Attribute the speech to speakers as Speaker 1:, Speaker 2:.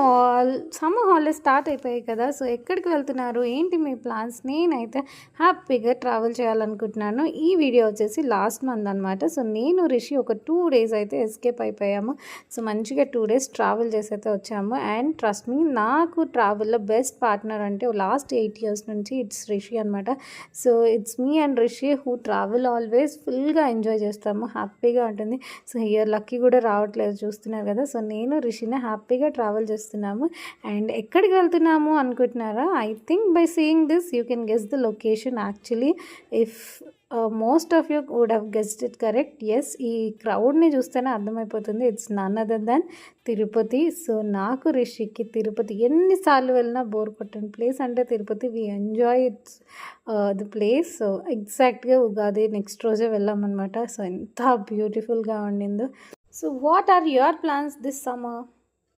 Speaker 1: All summer holidays start అయిపోయాయి కదా. So ఎక్కడికి వెళ్తున్నారు, ఏంటి మీ ప్లాన్స్? నేనైతే హ్యాపీగా ట్రావెల్ చేయాలనుకుంటున్నాను. ఈ వీడియో వచ్చేసి లాస్ట్ మంత్ అనమాట. సో నేను రిషి ఒక 2 days అయితే ఎస్కేప్ అయిపోయాము. సో మంచిగా 2 days ట్రావెల్ చేసి అయితే వచ్చాము. అండ్ ట్రస్ట్ మీ, నాకు ట్రావెల్లో బెస్ట్ పార్ట్నర్ అంటే లాస్ట్ 8 years నుంచి ఇట్స్ రిషి అనమాట. So it's me and Rishi who travel always. ఫుల్గా ఎంజాయ్ చేస్తాము, హ్యాపీగా ఉంటుంది. సో ఇయర్ లక్కీ కూడా రావట్లేదు, చూస్తున్నారు కదా. సో నేను రిషిని హ్యాపీగా ట్రావెల్ చేస్తున్నాము. అండ్ ఎక్కడికి వెళ్తున్నాము అనుకుంటున్నారా? I think by seeing this you can guess the location. Actually if most of you would have guessed it correct. Yes, ఈ క్రౌడ్ని చూస్తేనే అర్థమైపోతుంది, it's none other than Tirupati. So నాకు రిషికి తిరుపతి ఎన్నిసార్లు వెళ్ళినా బోర్ కొట్టని ప్లేస్ అంటే Tirupati. We enjoy it's the place. So ఎగ్జాక్ట్గా ఉగాది నెక్స్ట్ రోజే వెళ్ళామన్నమాట. సో ఎంత బ్యూటిఫుల్గా ఉండిందో. So what are your plans this summer?